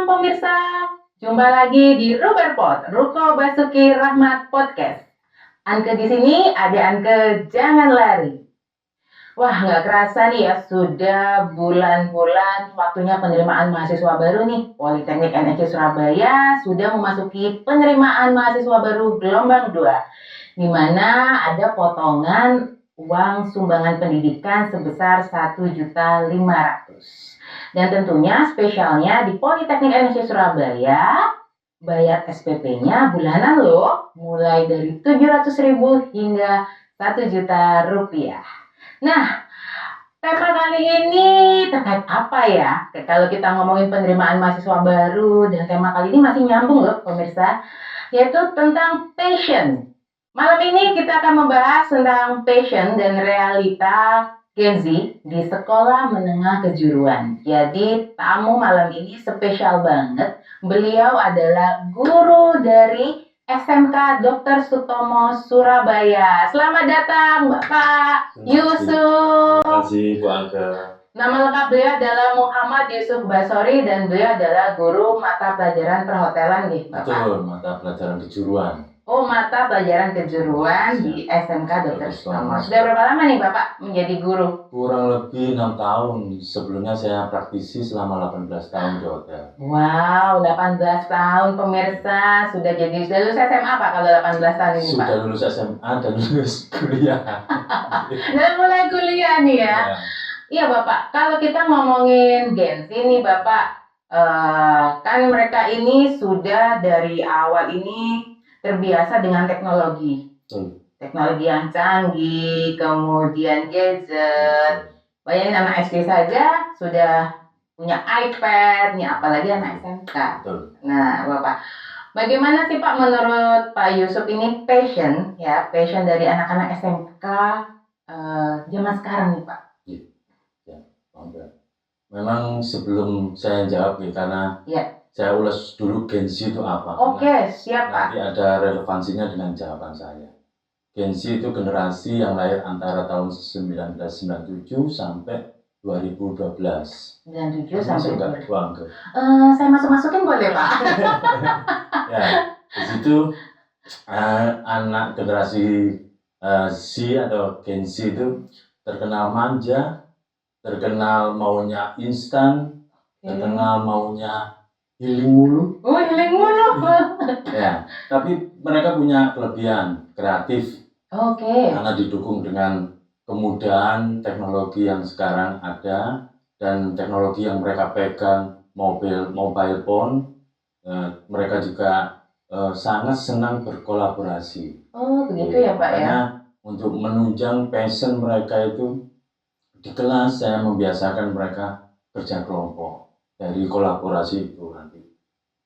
malam pemirsa, jumpa lagi di Ruberpod, Ruko Basuki Rahmat Podcast. Anke di sini, ada Anke jangan lari. Wah, nggak kerasa nih ya, sudah bulan-bulan waktunya penerimaan mahasiswa baru nih. Politeknik NSC Surabaya sudah memasuki penerimaan mahasiswa baru gelombang 2, di mana ada potongan uang sumbangan pendidikan sebesar 1.500.000. Dan tentunya spesialnya di Politeknik NSC Surabaya, bayar SPP-nya bulanan loh, mulai dari 700.000 hingga 1 juta rupiah. Nah, tema kali ini terkait apa ya? Kalau kita ngomongin penerimaan mahasiswa baru, dan tema kali ini masih nyambung loh pemirsa, yaitu tentang passion. Malam ini kita akan membahas tentang passion dan realita Gen Z di sekolah menengah kejuruan. Jadi tamu malam ini spesial banget. Beliau adalah guru dari SMK Dr. Sutomo Surabaya. Selamat datang Bapak Yusuf. Terima kasih Bu Anke. Nama lengkap beliau adalah Muhammad Yusuf Basori dan beliau adalah guru mata pelajaran perhotelan nih Bapak. Betul, mata pelajaran kejuruan. Oh, mata pelajaran kejuruan di SMK Dr. Sutomo. Sudah berapa lama nih Bapak menjadi guru? Kurang lebih 6 tahun. Sebelumnya saya praktisi selama 18 tahun di hotel. Wow, 18 tahun pemirsa. Sudah lulus SMA Pak kalau 18 tahun ini Pak? Sudah lulus SMA dan lulus kuliah. Dan mulai kuliah nih ya? Iya Bapak, kalau kita ngomongin Gen Z nih Bapak, kan mereka ini sudah dari awal ini terbiasa dengan teknologi. Teknologi yang canggih, kemudian gadget. Bayangin anak SD saja sudah punya iPad, nih apalagi anak SMK. Nah, Bapak, bagaimana sih Pak menurut Pak Yusuf ini passion dari anak-anak SMK zaman sekarang nih Pak? Memang sebelum saya jawab nih, karena saya ulas dulu Gen Z itu apa. Oke, siap Pak. Nanti ada relevansinya dengan jawaban saya. Gen Z itu generasi yang lahir antara tahun 1997 sampai 2012. 97 sampai 2012. Saya masukin boleh Pak? Ya, di situ anak generasi Z atau Gen Z itu terkenal manja, terkenal maunya instan, terkenal maunya healing mulu. Oh, healing mulu. Ya, tapi mereka punya kelebihan kreatif. Karena didukung dengan kemudahan teknologi yang sekarang ada dan teknologi yang mereka pegang, mobile phone, mereka juga sangat senang berkolaborasi. Oh, begitu ya Pak ya. Makanya untuk menunjang passion mereka itu di kelas saya membiasakan mereka kerja kelompok dari kolaborasi itu nanti.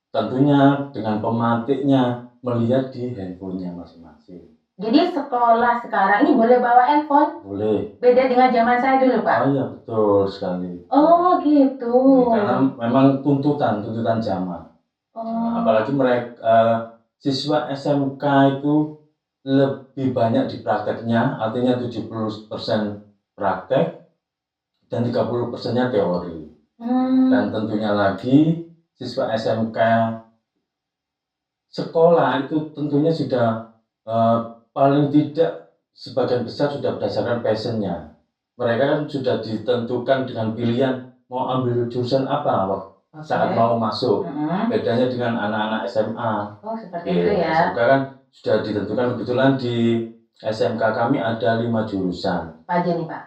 Tentunya dengan pematiknya melihat di handphonenya masing-masing. Jadi sekolah sekarang ini boleh bawa handphone? Boleh. Beda dengan zaman saya dulu Pak? Oh iya betul sekali. Oh gitu. Karena memang tuntutan zaman. Apalagi mereka siswa SMK itu lebih banyak di prakteknya, artinya 70% praktek dan 30%-nya teori. Dan tentunya lagi siswa SMK sekolah itu tentunya sudah paling tidak sebagian besar sudah berdasarkan passion-nya. Mereka kan sudah ditentukan dengan pilihan mau ambil jurusan apa saat mau masuk. Bedanya dengan anak-anak SMA. Oh seperti itu ya. SMK kan sudah ditentukan. Kebetulan di SMK kami ada 5 jurusan. Apa aja nih Pak?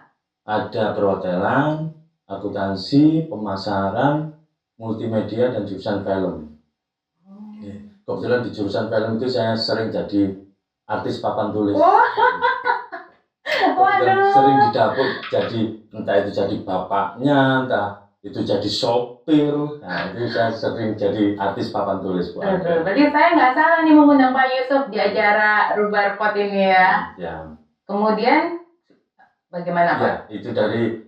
Ada perhotelan, akuntansi, pemasaran, multimedia, dan jurusan film. Kebetulan di jurusan film itu saya sering jadi artis papan tulis. Sering di dapur jadi, entah itu jadi bapaknya, entah itu jadi sopir. Nah itu saya sering jadi artis papan tulis. Berarti saya nggak salah nih mengundang Pak Yusuf di acara Ruberpod ini ya. Kemudian bagaimana Pak? Ya, itu dari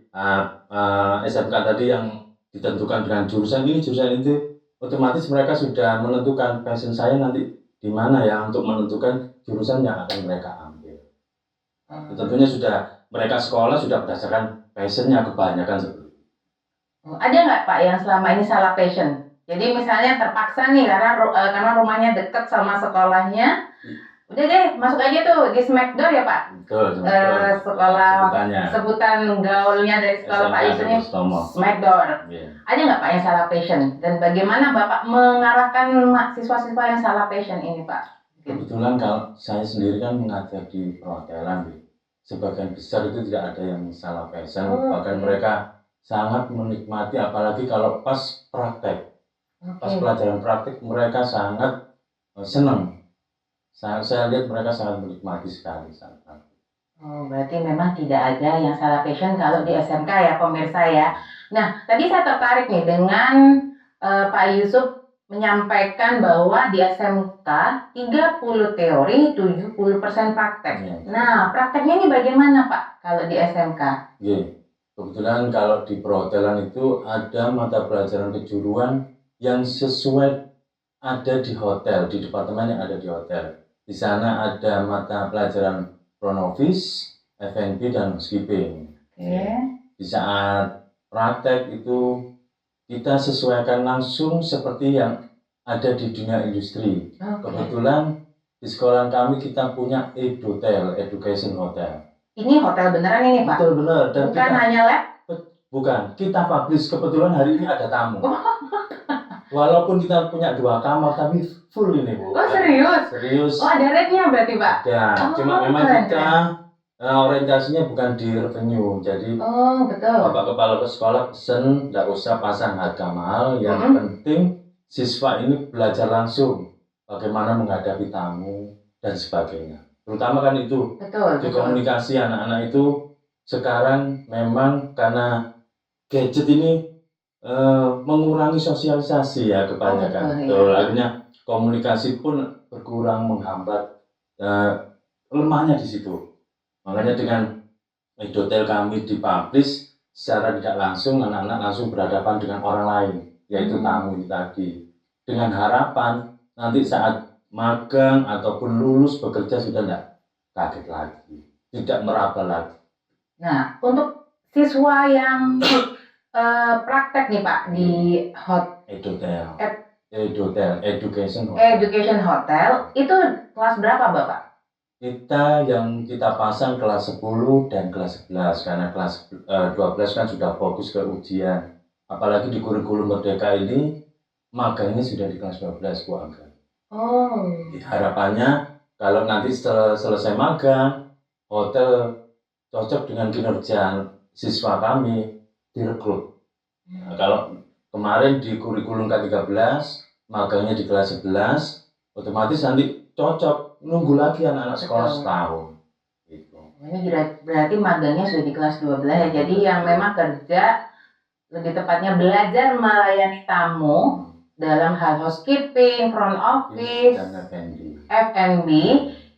SMK tadi yang ditentukan dengan jurusan ini, jurusan itu, otomatis mereka sudah menentukan passion saya nanti di mana ya untuk menentukan jurusan yang akan mereka ambil. Tentunya sudah mereka sekolah sudah berdasarkan passionnya kebanyakan seperti itu. Ada nggak Pak yang selama ini salah passion? Jadi misalnya terpaksa nih karena rumahnya deket sama sekolahnya, udah deh masuk aja tuh di Smackdoor ya Pak. Betul, Sekolah sebutannya. sebutan gaulnya dari sekolah Pak Yusuf ini Smackdoor. Ada nggak Pak yang salah passion? Dan bagaimana Bapak mengarahkan siswa-siswa yang salah passion ini Pak? Kebetulan kalau saya sendiri kan mengajar di perhotelan, sebagian besar itu tidak ada yang salah passion, bahkan mereka sangat menikmati, apalagi kalau pas praktek. Pas pelajaran praktek mereka sangat senang. Saya lihat mereka sangat menikmati sekali saat praktek. Oh, berarti memang tidak ada yang salah passion kalau di SMK ya pemirsa ya. Nah, tadi saya tertarik nih dengan Pak Yusuf menyampaikan bahwa di SMK 30 teori, 70% praktek. Ya. Nah, prakteknya ini bagaimana Pak kalau di SMK? Ya. Kebetulan kalau di perhotelan itu ada mata pelajaran kejuruan yang sesuai ada di hotel, di departemen yang ada di hotel. Di sana ada mata pelajaran front office, F&B, dan housekeeping. Di saat praktek itu kita sesuaikan langsung seperti yang ada di dunia industri. Kebetulan di sekolah kami kita punya EDHOTEL, Education Hotel. Ini hotel beneran ini Pak? Betul, benar. Dan bukan hanya lab? Bukan, kita publish. Kebetulan hari ini ada tamu. Walaupun kita punya 2 kamar, tapi full ini Bu. Oh serius? Serius. Oh ada rate-nya berarti Pak? Ya, cuma memang kita orientasinya bukan di revenue. Jadi betul. Bapak Kepala Sekolah pesen tidak usah pasang harga mahal. Yang penting siswa ini belajar langsung bagaimana menghadapi tamu dan sebagainya. Terutama kan itu. Betul. Di komunikasi anak-anak itu sekarang memang karena gadget ini mengurangi sosialisasi ya kebanyakan. Akhirnya komunikasi pun berkurang, menghambat, lemahnya di situ. Makanya dengan EDHOTEL kami dipublish secara tidak langsung, anak-anak langsung berhadapan dengan orang lain, yaitu tamu ini tadi. Dengan harapan nanti saat magang ataupun lulus bekerja sudah tidak kaget lagi, tidak meraba lagi. Nah, untuk siswa yang praktek nih Pak di EDHOTEL, Education Hotel, itu kelas berapa Bapak? Kita pasang kelas 10 dan kelas 11 karena kelas 12 kan sudah fokus ke ujian. Apalagi di kurikulum Merdeka ini magangnya sudah di kelas 12 Bu Angga. Harapannya kalau nanti selesai magang, hotel cocok dengan kinerja siswa kami direkrut. Nah, kalau kemarin di kurikulum K13 magangnya di kelas 11, otomatis nanti cocok, nunggu lagi anak-anak sekolah setahun gitu. Ini berarti magangnya sudah di kelas 12 ya. Jadi yang memang kerja, lebih tepatnya belajar melayani tamu dalam hal housekeeping, front office, dan F&B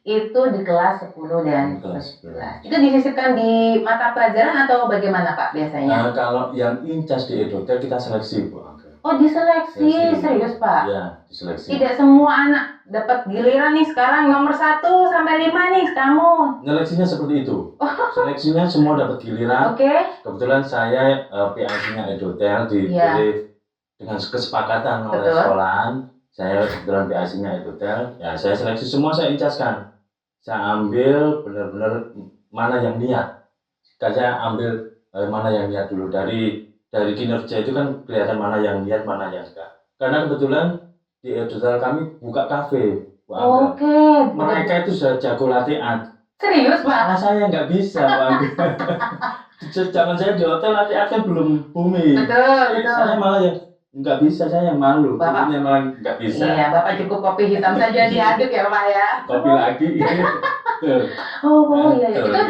itu di kelas 10 dan kelas 11. Itu disisipkan di mata pelajaran atau bagaimana Pak biasanya? Kalau yang incas di EDHOTEL kita seleksi Bu Angga. Oh diseleksi, serius Pak? Iya, diseleksi. Tidak semua anak dapat giliran nih sekarang nomor 1 sampai 5 nih kamu. Seleksinya seperti itu. Seleksinya semua dapat giliran. Kebetulan saya PIC-nya EDHOTEL dipilih dengan kesepakatan oleh sekolahan. Saya kebetulan PIC-nya EDHOTEL. Ya saya seleksi semua, saya incaskan. Saya ambil benar-benar mana yang niat. Saya ambil mana yang niat dulu. Dari kinerja itu kan kelihatan mana yang niat, mana yang enggak. Karena kebetulan di EDHOTEL kami buka kafe. Mereka itu sudah jago latihan. Serius Pak? Karena saya nggak bisa Pak. Zaman saya di hotel latihan kan belum booming. Betul. Saya malah yang nggak bisa, saya yang malu. Bapak malah nggak bisa. Iya, Bapak cukup kopi hitam saja diaduk ya Pak ya. Kopi lagi. Iya. Itu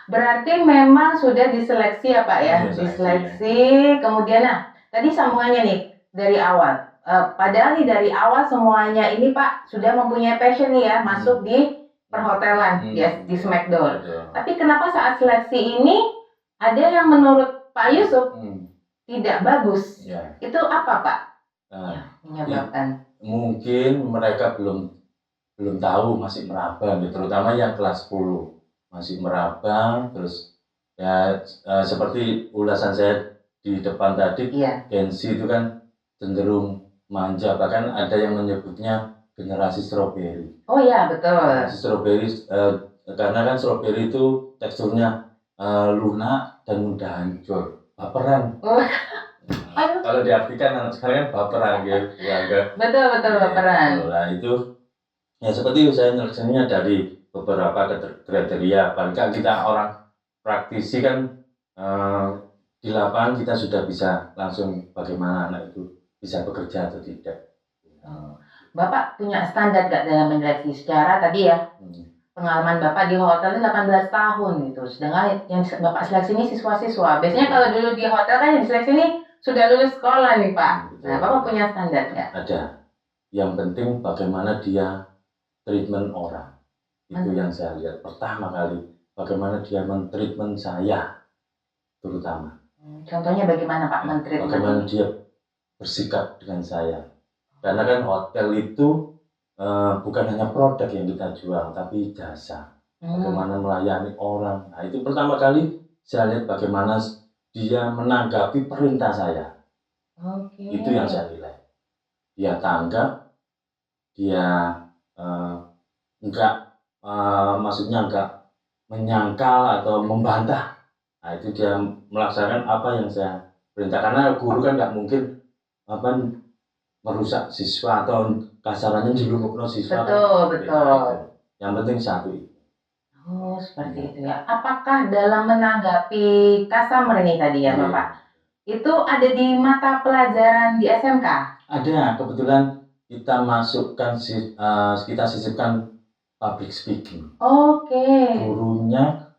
berarti memang sudah diseleksi ya Pak ya. Diseleksi. Kemudian tadi sambungannya nih dari awal. Padahal nih dari awal semuanya ini Pak sudah mempunyai passion nih ya masuk di perhotelan di Smackdoor. Tapi kenapa saat seleksi ini ada yang menurut Pak Yusuf tidak bagus? Itu apa Pak? Menyebabkan? Mungkin mereka belum tahu, masih meraba, terutama yang kelas 10 masih meraba. Terus ya seperti ulasan saya di depan tadi, Gen Z itu kan cenderung manja, bahkan ada yang menyebutnya generasi stroberi. Oh ya, betul. Generasi stroberi karena kan stroberi itu teksturnya lunak dan mudah hancur, baperan. Oh, aduh. Kalau diartikan anak sekarang kan baperan gitu, Betul, baperan. Nah itu ya seperti itu, saya nyeleksinya dari beberapa kriteria. Paling kan kita orang praktisi kan di lapangan kita sudah bisa langsung bagaimana anak itu bisa bekerja atau tidak. Bapak punya standar gak dalam menyeleksi? Secara tadi ya, pengalaman Bapak di hotel ini 18 tahun gitu. Sedangkan yang Bapak seleksi ini siswa-siswa. Biasanya kalau dulu di hotel kan yang diseleksi ini sudah lulus sekolah nih Pak. Nah, Bapak punya standar nggak? Ada. Yang penting bagaimana dia treatment orang. Itu yang saya lihat pertama kali. Bagaimana dia men-treatment saya terutama. Contohnya bagaimana Pak men-treatment? Bagaimana dia bersikap dengan saya. Karena kan hotel itu bukan hanya produk yang kita jual, tapi jasa. Bagaimana melayani orang. Nah, itu pertama kali saya lihat bagaimana dia menanggapi perintah saya. Itu yang saya nilai. Dia tanggap, dia maksudnya enggak menyangkal atau membantah. Nah, itu dia melaksanakan apa yang saya perintah. Karena guru kan nggak mungkin merusak siswa atau kasarannya jelumukno siswa. Betul. Yang penting satu. Oh, seperti itu ya. Apakah dalam menanggapi customer ini tadi ya Bapak, itu ada di mata pelajaran di SMK? Ada. Kebetulan kita masukkan, kita sisipkan public speaking. Gurunya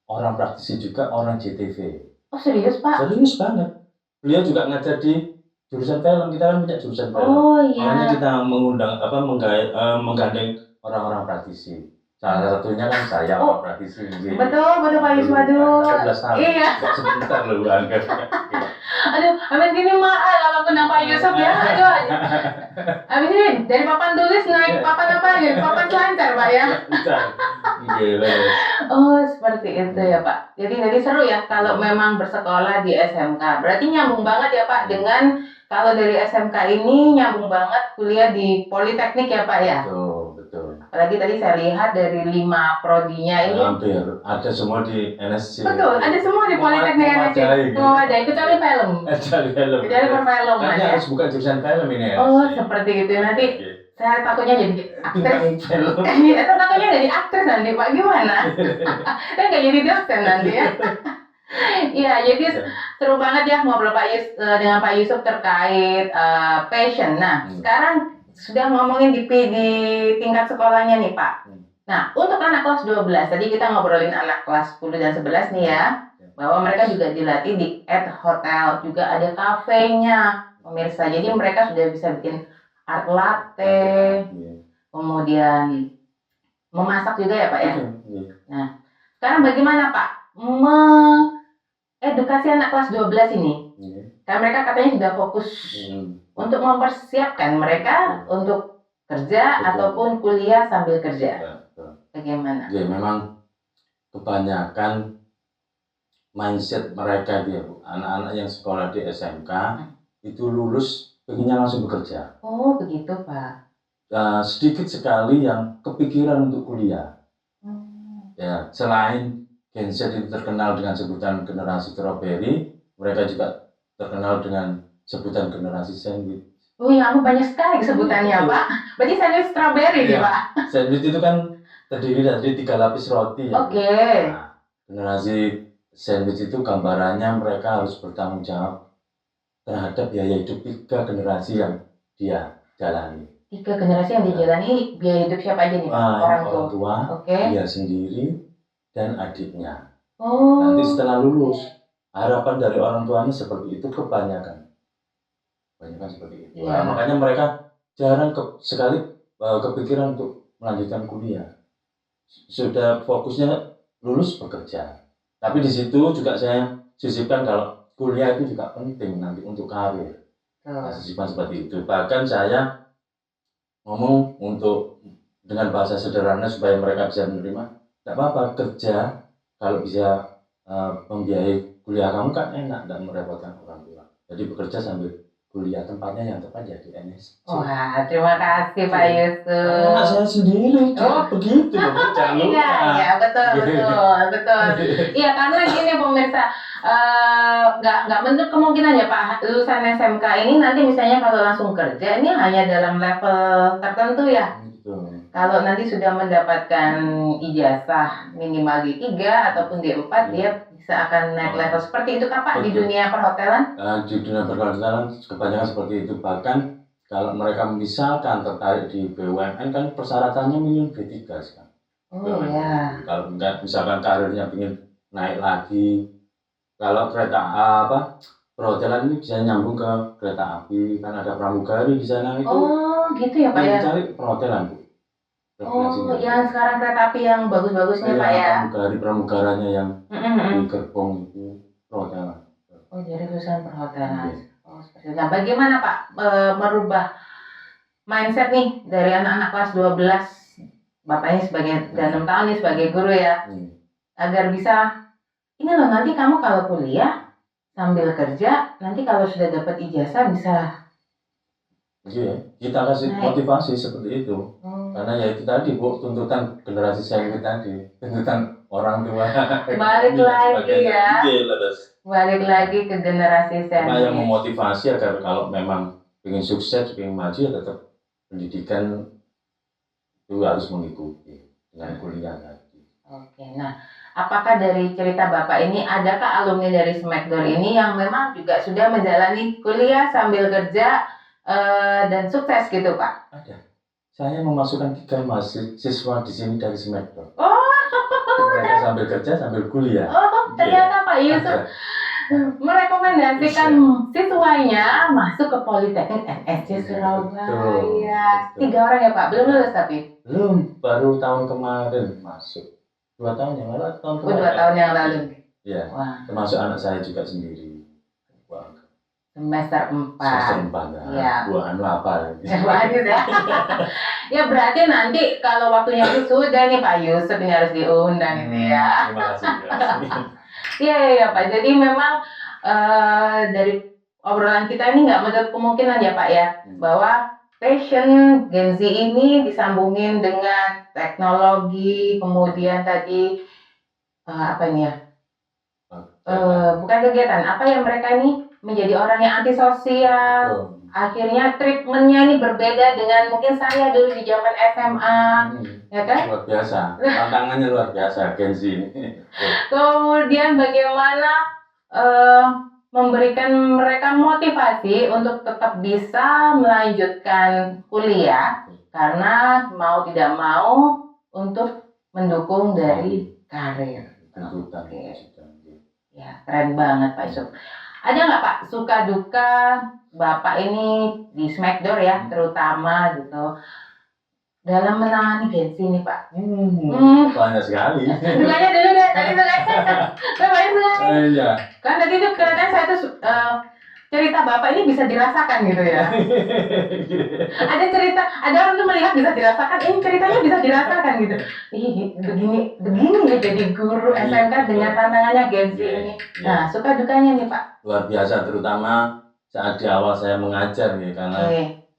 orang praktisi juga, orang JTV. Oh, serius Pak? Serius banget. Beliau juga ngajar di jurusan film, kita kan punya jurusan film. Makanya kita mengundang menggandeng orang-orang praktisi. Salah satunya kan saya orang praktisi. Betul Pak Yusuf. Iya. Sebentar loh Angga. Aduh, habis gini kalau kena Pak Yusuf ya. Aduh. Habis ini dari papan tulis naik papan apa ya? Papan selancar Pak ya. Oh, seperti itu ya Pak. Jadi seru ya kalau memang bersekolah di SMK. Berarti nyambung banget ya Pak dengan kalau dari SMK ini nyambung banget kuliah di Politeknik ya Pak ya? Betul. Apalagi tadi saya lihat dari 5 prodinya ini. Hampir, ada semua di NSC. Betul, ada semua di Politeknik NSC. Memadai, kecuali film. Kecuali perfilm. Karena harus bukan jurusan film ini ya. Oh, seperti itu. Nanti saya takutnya jadi aktris. Saya takutnya jadi aktris nanti Pak, gimana? Saya nggak jadi dosen nanti ya. Iya, jadi seru banget ya ngobrol dengan Pak Yusuf terkait passion. Nah, sekarang sudah ngomongin di tingkat sekolahnya nih Pak. Nah, untuk anak kelas 12, tadi kita ngobrolin anak kelas 10 dan 11 nih ya, bahwa mereka juga dilatih di hotel, juga ada kafenya, pemirsa. Jadi mereka sudah bisa bikin art latte, kemudian memasak juga ya Pak ya. Nah, sekarang bagaimana Pak edukasi anak kelas 12 ini? Karena mereka katanya sudah fokus untuk mempersiapkan mereka untuk kerja ataupun kuliah sambil kerja. Bagaimana? Ya memang kebanyakan mindset mereka dia, anak-anak yang sekolah di SMK itu lulus pengennya langsung bekerja. Oh begitu Pak. Sedikit sekali yang kepikiran untuk kuliah. Ya, selain Gen Z itu terkenal dengan sebutan generasi strawberry, mereka juga terkenal dengan sebutan generasi sandwich. Oh ya, banyak sekali sebutannya Pak. Berarti sandwich strawberry ya Pak? Sandwich itu kan terdiri dari 3 lapis roti. Ya. Nah, generasi sandwich itu gambarannya mereka harus bertanggung jawab terhadap biaya hidup 3 generasi yang dia jalani. 3 generasi yang dijalani, biaya hidup siapa aja nih? Orang tua, dia sendiri, dan adiknya. Nanti setelah lulus, harapan dari orang tuanya seperti itu kebanyakan seperti itu. Nah, makanya mereka jarang sekali kepikiran untuk melanjutkan kuliah. Sudah fokusnya lulus bekerja. Tapi di situ juga saya sisipkan kalau kuliah itu juga penting nanti untuk karir. Sisipkan seperti itu. Bahkan saya ngomong untuk dengan bahasa sederhana supaya mereka bisa menerima. Tidak apa-apa kerja kalau bisa membiayai kuliah kamu kan enak dan merepotkan orang tua. Jadi bekerja sambil kuliah tempatnya yang tepat ya di NSC. Wah, terima kasih Pak Yusuf. Anak saya sendiri begitu loh, Bu. Jangan lupa. Iya, betul. Iya, karena gini pemirsa, nggak menutup kemungkinan ya Pak, lulusan SMK ini nanti misalnya kalau langsung kerja ini hanya dalam level tertentu ya. Gitu. Kalau nanti sudah mendapatkan ijazah minimal D3 ataupun D4, dia bisa akan naik level seperti itu Kak Pak di Betul. dunia perhotelan? Di dunia perhotelan kebanyakan seperti itu. Bahkan kalau mereka misalkan tertarik di BUMN kan persyaratannya minimum D3 sekarang. Oh ya. Kalau enggak misalkan karirnya ingin naik lagi, kalau kereta perhotelan ini bisa nyambung ke kereta api, kan ada pramugari di sana itu. Oh gitu ya Pak Yang ya. dicari perhotelan, Bu. Oh, yang sekarang kereta api yang bagus-bagusnya Pak ya. Pramugaranya yang di gerbong itu perhotelan. Oh, jadi lulusan perhotelan. Oh, seperti itu. Nah, bagaimana Pak merubah mindset nih dari anak-anak kelas 12, Bapak ini sebagai dan 6 tahun nih sebagai guru ya, agar bisa ini loh nanti kamu kalau kuliah sambil kerja, nanti kalau sudah dapat ijazah bisa. Iya, kita kasih motivasi seperti itu. Karena ya itu tadi Bu, tuntutan generasi sandwich tadi, tuntutan orang tua. Balik lagi ya. Balik lagi ke generasi sandwich. Nah, yang memotivasi agar kalau memang ingin sukses, ingin maju ya tetap pendidikan itu harus mengikuti dengan kuliah tadi. Oke, nah apakah dari cerita Bapak ini adakah alumni dari Smackdoor ini yang memang juga sudah menjalani kuliah sambil kerja dan sukses gitu Pak? Ada. Saya memasukkan 3 mahasiswa di sini dari Smackdoor. Oh. Mereka sambil kerja sambil kuliah. Oh, ternyata Pak Yusuf merekomendasikan siswanya masuk ke Politeknik NSC Surabaya. 3 orang ya Pak, belum lulus tapi? Belum, baru tahun kemarin masuk. 2 tahun yang lalu, tahun kemarin. 2 tahun yang lalu. Iya. Termasuk anak saya juga sendiri. Semester 4. Semester 4 ya. Buahan apa ya? Ya berarti nanti kalau waktunya sudah nih Pak Yusuf ini harus diundang gitu ya. Terima kasih. Iya Pak. Jadi memang dari obrolan kita ini nggak menutup kemungkinan ya Pak ya, bahwa passion Gen Z ini disambungin dengan teknologi, kemudian tadi apa ini ya? Bukan kegiatan, apa yang mereka ini menjadi orang yang antisosial. Akhirnya treatmentnya ini berbeda dengan mungkin saya dulu di zaman SMA, ya kan? Luar biasa, tantangannya luar biasa Gen Z ini. Kemudian bagaimana memberikan mereka motivasi untuk tetap bisa melanjutkan kuliah karena mau tidak mau untuk mendukung dari karir. Ya, keren banget Pak Yusuf. Ada nggak Pak suka duka Bapak ini di Smackdoor ya, terutama gitu dalam menangani Gen Z ini Pak? Banyak sekali. Dukanya dulu deh, tadi dukanya. Iya. Kan tadi tuh kelihatan saya tuh cerita Bapak ini bisa dirasakan gitu ya. Ada cerita, ada orang tuh melihat bisa dirasakan, ini ceritanya bisa dirasakan gitu. Begini ya jadi guru SMK dengan tantangannya Gen Z ini. Nah, suka dukanya nih Pak. Luar biasa, terutama saat di awal saya mengajar ya, karena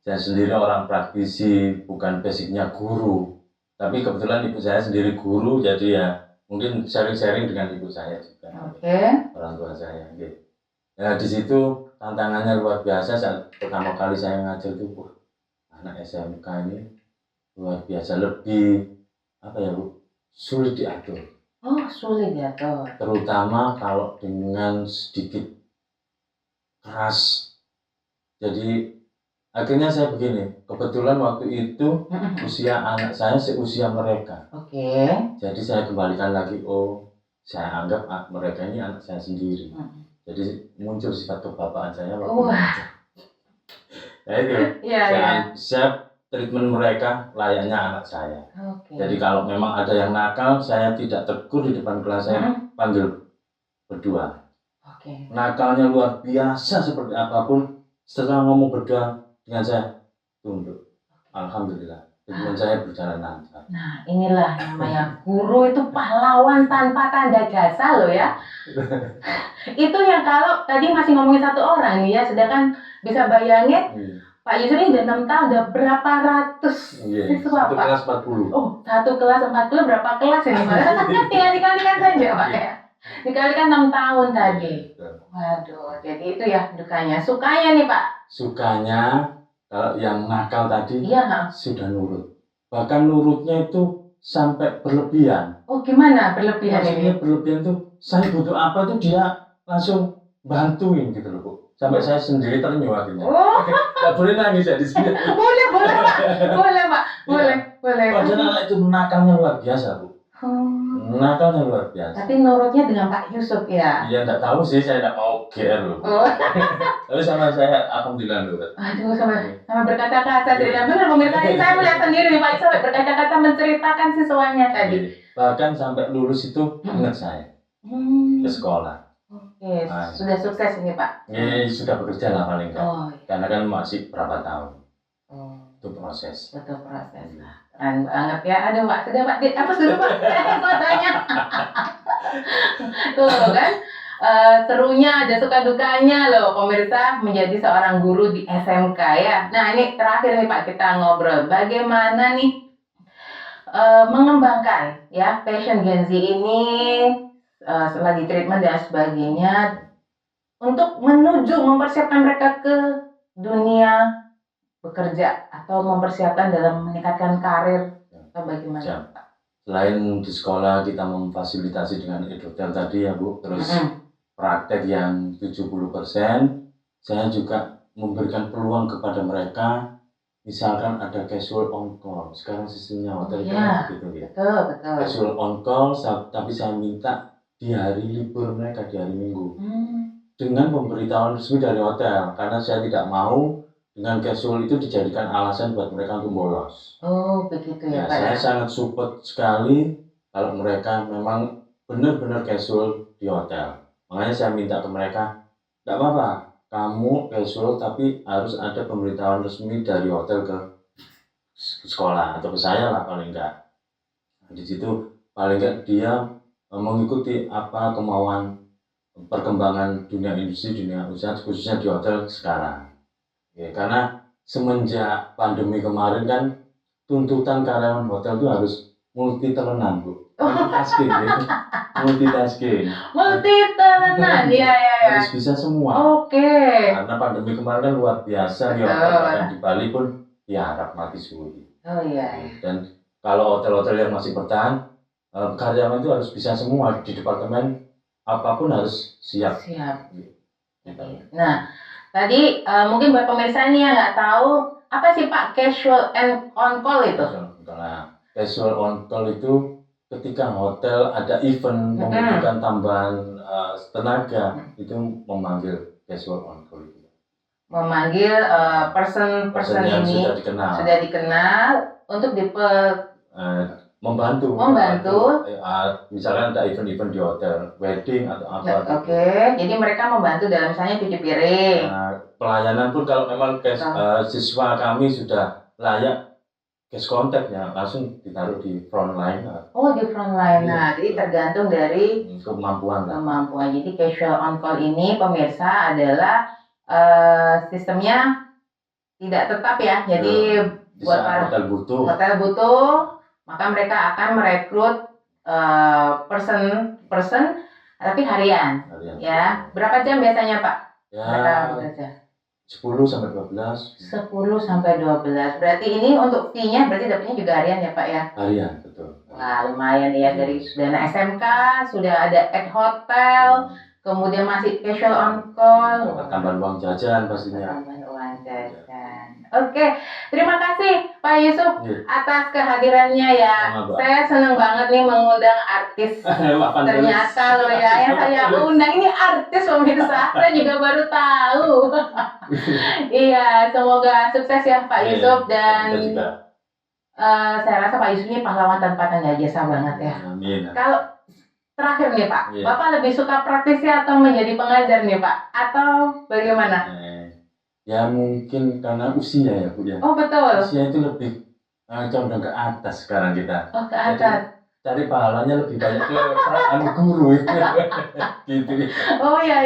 saya sendiri orang praktisi, bukan basicnya guru. Tapi kebetulan ibu saya sendiri guru, jadi ya mungkin sharing-sharing dengan ibu saya juga. Orang tua saya. Ya di situ tantangannya luar biasa. Saat pertama kali saya ngajar itu, anak SMK ini luar biasa, lebih apa ya Bu, sulit diatur. Oh, sulit diatur. Terutama kalau dengan sedikit keras. Jadi akhirnya saya begini, kebetulan waktu itu usia anak saya seusia mereka. Jadi saya kembalikan lagi, saya anggap mereka ini anak saya sendiri. Jadi muncul sifat kebapaan saya waktu itu. Ya itu, saya treatment mereka layaknya anak saya. Jadi kalau memang ada yang nakal, saya tidak tegur di depan kelas, saya panggil berdua. Nakalnya luar biasa seperti apapun, setelah ngomong berdua dengan saya, tunduk. Alhamdulillah. Treatment saya berjalan lancar. Nah, inilah namanya guru itu pahlawan tanpa tanda jasa loh ya. Itu yang kalau tadi masih ngomongin satu orang nih ya, sedangkan bisa bayangin Pak Yusuf ini udah 6 tahun, udah berapa ratus siswa Satu Pak? kelas 40. Oh, satu kelas 40 berapa kelas ini Pak? Tinggal dikalikan saja Pak ya. Dikalikan 6 tahun tadi. Waduh, jadi itu ya dukanya. Sukanya nih Pak? Sukanya kalau yang nakal tadi Iya. sudah nurut. Bahkan nurutnya itu sampai berlebihan. Oh, gimana berlebihan Maksudnya ini? berlebihan tuh saya butuh apa tuh dia langsung bantuin gitu loh Bu. Sampai saya sendiri ternyuh akhirnya. Oh, Gak boleh nangis ya di sini. boleh Pak. Boleh Pak. Boleh. Padahal anak itu nakalnya luar biasa Bu. Nakalnya luar biasa. Tapi nurutnya dengan Pak Yusuf ya? Iya enggak tahu sih, saya enggak mau GR loh. Oh. Tapi sama saya alhamdulillah nurut. Aduh, sampai berkata-kata tidak benar pemirsa ini saya melihat sendiri nih Pak Yusuf berkata-kata menceritakan siswanya tadi. Bahkan sampai lulus itu ingat saya ke sekolah. Oke, sudah sukses ini Pak? Ini sudah bekerja lah paling enggak. Oh, iya. Karena kan masih berapa tahun. Oh, Itu proses. betul proses lah. Keren banget ya. Aduh Pak, sudah Pak, dihapus dulu Pak fotonya. Tuh kan, serunya ada suka dukanya loh pemirsa menjadi seorang guru di SMK ya. Nah ini terakhir nih Pak kita ngobrol. Bagaimana nih mengembangkan ya passion Gen Z ini setelah di treatment dan sebagainya untuk menuju mempersiapkan mereka ke dunia bekerja atau mempersiapkan dalam meningkatkan karir atau bagaimana? Selain di sekolah kita memfasilitasi dengan edutel tadi ya Bu, terus praktek yang 70%, saya juga memberikan peluang kepada mereka. Misalkan ada casual on call, sekarang sistemnya hotel kan gitu ya. Betul. Casual on call, tapi saya minta di hari libur mereka, di hari Minggu. Dengan pemberitahuan resmi dari hotel, karena saya tidak mau dengan casual itu dijadikan alasan buat mereka untuk bolos. Oh, begitu ya Pak. Saya sangat support sekali kalau mereka memang benar-benar casual di hotel. Makanya saya minta ke mereka, tidak apa-apa, kamu casual tapi harus ada pemberitahuan resmi dari hotel ke sekolah atau ke saya lah paling enggak. Di situ paling enggak dia mengikuti apa kemauan perkembangan dunia industri, dunia usaha khususnya di hotel sekarang. Ya, karena semenjak pandemi kemarin kan tuntutan karyawan hotel itu harus multi talentan Bu. Multitasking ya. Multitasking, ya. Harus bisa semua. Oke. Karena pandemi kemarin kan luar biasa di hotel, di Bali pun ya harap mati suri. Oh iya. Dan kalau hotel-hotel yang masih bertahan, karyawan itu harus bisa semua di departemen apapun harus siap. Nah, tadi mungkin buat pemirsa ini yang nggak tahu apa sih Pak casual and on call itu? Nah, casual on call itu ketika hotel ada event membutuhkan tambahan tenaga itu memanggil casual on call itu. Memanggil person yang ini sudah dikenal untuk membantu. Misalkan ada event-event di hotel, wedding atau apa. Oke, jadi mereka membantu dalam misalnya cuci piring. Pelayanan pun kalau memang siswa kami sudah layak case contact-nya langsung ditaruh di front line. Oh, di front line. Nah, jadi tergantung dari kemampuan. Jadi casual on call ini pemirsa adalah sistemnya tidak tetap ya. Jadi buat hotel butuh maka mereka akan merekrut person tapi harian ya. Berapa jam biasanya Pak? Mereka bekerja 10 sampai 12. 10 sampai 12. Berarti ini untuk fee-nya berarti dapatnya juga harian ya Pak ya? Harian, betul. Wah, lumayan ya dari dana SMK, sudah ada at hotel, kemudian masih casual on call. Tambahan uang jajan pastinya. Tambahan uang jajan. Oke, terima kasih Pak Yusuf atas kehadirannya ya. Saya senang banget nih mengundang artis. Ternyata loh ya, yang saya undang ini artis pemirsa. Saya juga baru tahu. Iya, semoga sukses ya Pak Yusuf dan saya rasa Pak Yusuf ini pahlawan tanpa tanda jasa banget ya. Amin. Kalau terakhir nih Pak, Bapak lebih suka praktisi atau menjadi pengajar nih Pak? Atau bagaimana? Ya mungkin karena usia ya Bu ya. Oh betul. Usia itu lebih condong ke atas sekarang kita. Oh, ke atas. Cari pahalanya lebih banyak ke peran guru itu. Gitu. Oh iya.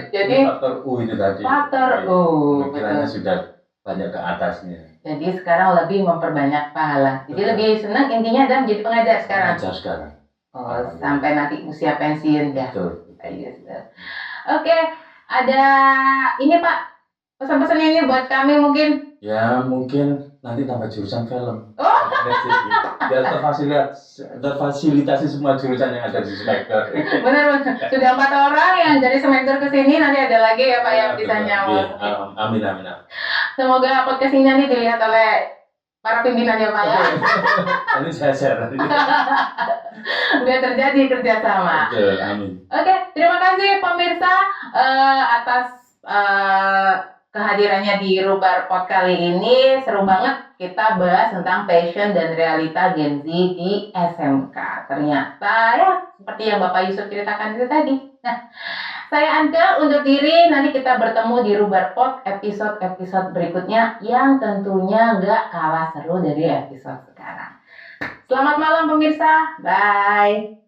Jadi faktor U itu tadi. faktor U, Pemikirannya betul. sudah banyak ke atasnya. Jadi sekarang lebih memperbanyak pahala. Jadi Betul. lebih senang intinya adalah menjadi pengajar sekarang. Pengajar sekarang. Oh, sampai nanti usia pensiun ya. Betul. Iya, betul. Oke, ada ini Pak, pesan-pesan ini buat kami mungkin. Ya mungkin nanti tambah jurusan film. Oh. Biar terfasilitasi semua jurusan yang ada di Smackdown. Benar. Sudah 4 orang yang dari semester ke sini, nanti ada lagi ya Pak yang bisa Betul. nyawal. Iya, amin. Semoga podcast ini nanti dilihat oleh para pimpinan ya Pak ya. Nanti saya share. Biar terjadi kerjasama. Betul, amin. Oke, terima kasih pemirsa atas kehadirannya di Rubar Pod kali ini. Seru banget kita bahas tentang passion dan realita Gen Z di SMK. Ternyata ya seperti yang Bapak Yusuf ceritakan itu tadi. Nah, saya Anka undur diri. Nanti kita bertemu di Rubar Pod episode berikutnya yang tentunya nggak kalah seru dari episode sekarang. Selamat malam pemirsa. Bye.